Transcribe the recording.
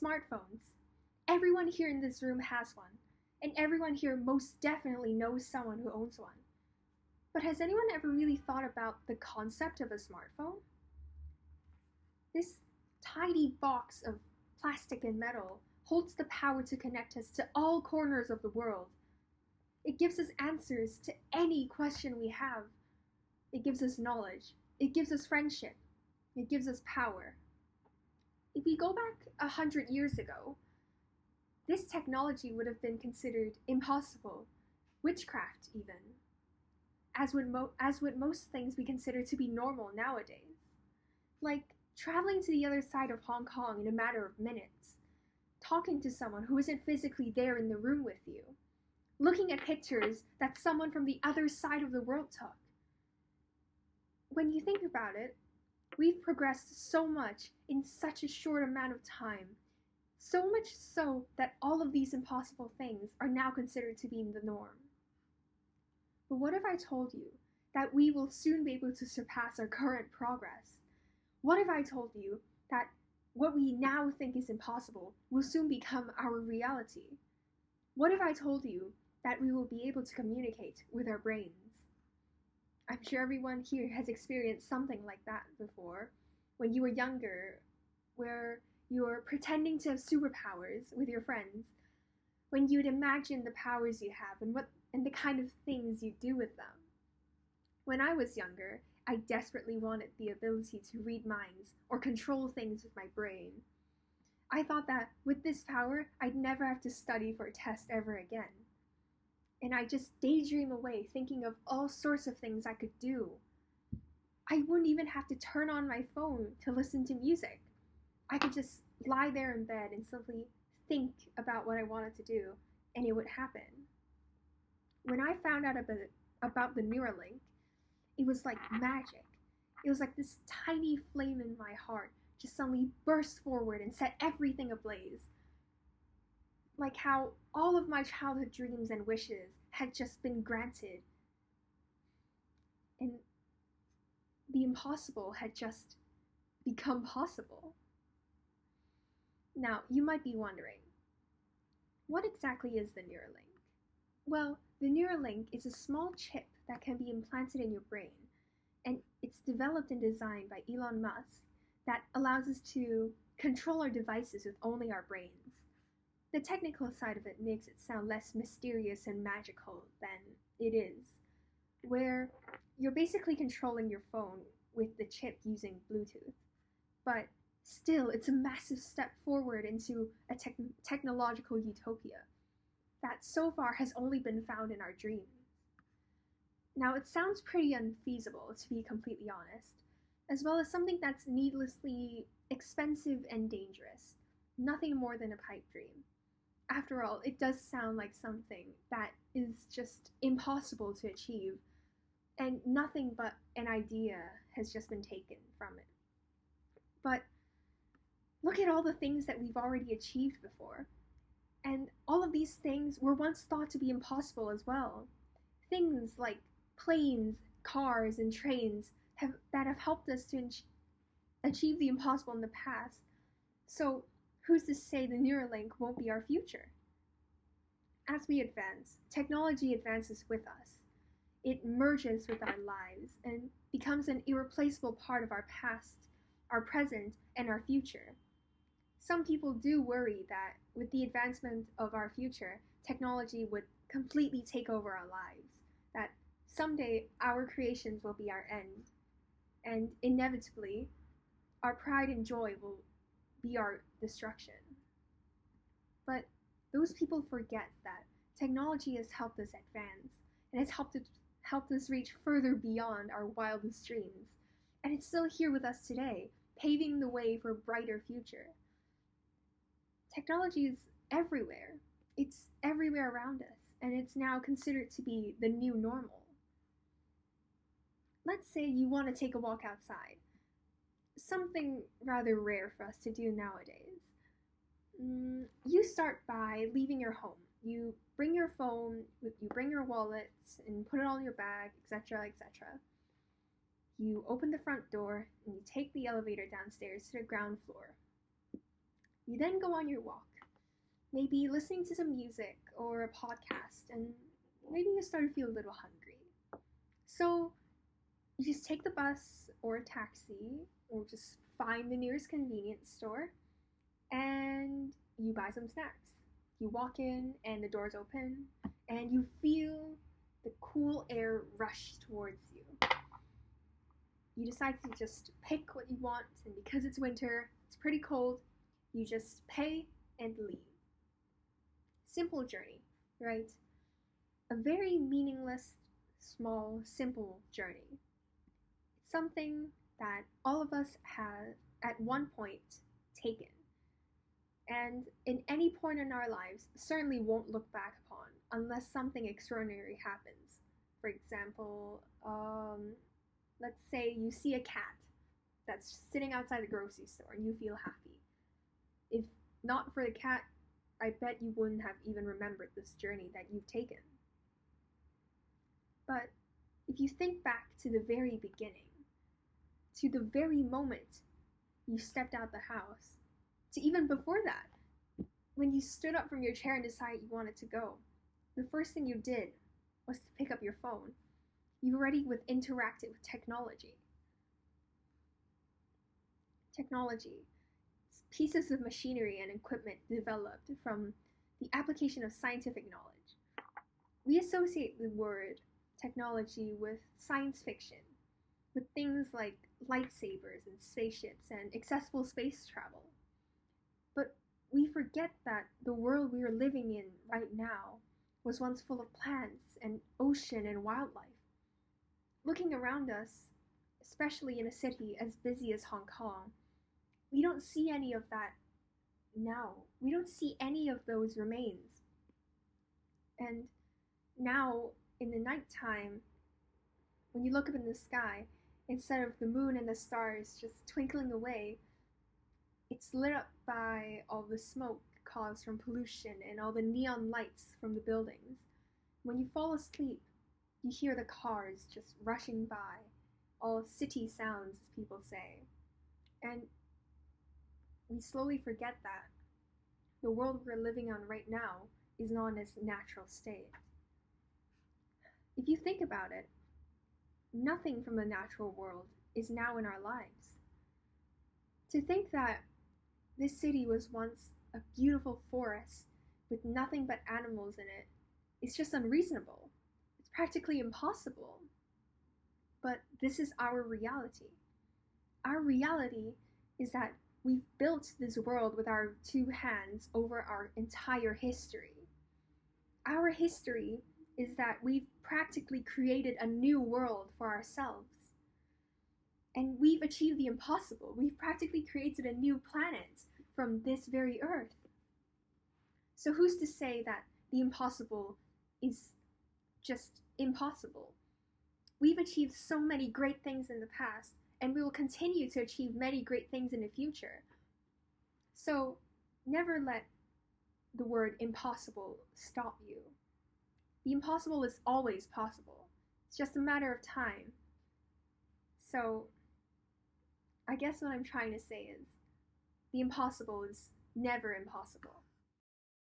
Smartphones. Everyone here in this room has one, and everyone here most definitely knows someone who owns one. But has anyone ever really thought about the concept of a smartphone? This tiny box of plastic and metal holds the power to connect us to all corners of the world. It gives us answers to any question we have. It gives us knowledge. It gives us friendship. It gives us power. If we go back 100 years ago, this technology would have been considered impossible, witchcraft even, as would most things we consider to be normal nowadays. Like traveling to the other side of Hong Kong in a matter of minutes, talking to someone who isn't physically there in the room with you, looking at pictures that someone from the other side of the world took. When you think about it, we've progressed so much in such a short amount of time, so much so that all of these impossible things are now considered to be the norm. But what if I told you that we will soon be able to surpass our current progress? What if I told you that what we now think is impossible will soon become our reality? What if I told you that we will be able to communicate with our brains? I'm sure everyone here has experienced something like that before, when you were younger, where you were pretending to have superpowers with your friends, when you'd imagine the powers you have and the kind of things you do with them. When I was younger, I desperately wanted the ability to read minds or control things with my brain. I thought that with this power, I'd never have to study for a test ever again. And I just daydream away thinking of all sorts of things I could do. I wouldn't even have to turn on my phone to listen to music. I could just lie there in bed and simply think about what I wanted to do, and it would happen. When I found out about the Neuralink, it was like magic. It was like this tiny flame in my heart just suddenly burst forward and set everything ablaze. Like how all of my childhood dreams and wishes had just been granted. And the impossible had just become possible. Now, you might be wondering, what exactly is the Neuralink? Well, the Neuralink is a small chip that can be implanted in your brain, and it's developed and designed by Elon Musk that allows us to control our devices with only our brains. The technical side of it makes it sound less mysterious and magical than it is, where you're basically controlling your phone with the chip using Bluetooth. But still, it's a massive step forward into a technological utopia that so far has only been found in our dreams. Now, it sounds pretty unfeasible, to be completely honest, as well as something that's needlessly expensive and dangerous, nothing more than a pipe dream. After all, it does sound like something that is just impossible to achieve, and nothing but an idea has just been taken from it. But look at all the things that we've already achieved before. And all of these things were once thought to be impossible as well. Things like planes, cars, and trains that have helped us to achieve the impossible in the past. So who's to say the Neuralink won't be our future? As we advance, technology advances with us. It merges with our lives and becomes an irreplaceable part of our past, our present, and our future. Some people do worry that with the advancement of our future, technology would completely take over our lives, that someday our creations will be our end, and inevitably, our pride and joy will be our destruction. But those people forget that technology has helped us advance, and has helped us reach further beyond our wildest dreams, and it's still here with us today, paving the way for a brighter future. Technology is everywhere. It's everywhere around us, and it's now considered to be the new normal. Let's say you want to take a walk outside. Something rather rare for us to do nowadays. You start by leaving your home. You bring your phone, you bring your wallets, and put it all in your bag, etc., etc. You open the front door, and you take the elevator downstairs to the ground floor. You then go on your walk, maybe listening to some music or a podcast, and maybe you start to feel a little hungry. So you just take the bus or a taxi or just find the nearest convenience store and you buy some snacks. You walk in and the doors open and you feel the cool air rush towards you. You decide to just pick what you want, and because it's winter, it's pretty cold, you just pay and leave. Simple journey, right? A very meaningless, small, simple journey. It's something that all of us have at one point taken, and in any point in our lives certainly won't look back upon unless something extraordinary happens. For example, let's say you see a cat that's sitting outside the grocery store and you feel happy. If not for the cat, I bet you wouldn't have even remembered this journey that you've taken. But if you think back to the very beginning, to the very moment you stepped out the house, to even before that, when you stood up from your chair and decided you wanted to go, the first thing you did was to pick up your phone. You've already interacted with technology. Technology, pieces of machinery and equipment developed from the application of scientific knowledge. We associate the word technology with science fiction, with things like lightsabers and spaceships and accessible space travel. But we forget that the world we are living in right now was once full of plants and ocean and wildlife. Looking around us, especially in a city as busy as Hong Kong, we don't see any of that now. We don't see any of those remains. And now, in the nighttime, when you look up in the sky, instead of the moon and the stars just twinkling away, it's lit up by all the smoke caused from pollution and all the neon lights from the buildings. When you fall asleep, you hear the cars just rushing by, all city sounds, as people say. And we slowly forget that the world we're living on right now is not in its natural state. If you think about it, nothing from the natural world is now in our lives. To think that this city was once a beautiful forest with nothing but animals in it is just unreasonable. It's practically impossible. But this is our reality. Our reality is that we've built this world with our two hands over our entire history. Our history is that we've practically created a new world for ourselves. And we've achieved the impossible. We've practically created a new planet from this very Earth. So who's to say that the impossible is just impossible? We've achieved so many great things in the past, and we will continue to achieve many great things in the future. So never let the word impossible stop you. The impossible is always possible. It's just a matter of time. So I guess what I'm trying to say is the impossible is never impossible.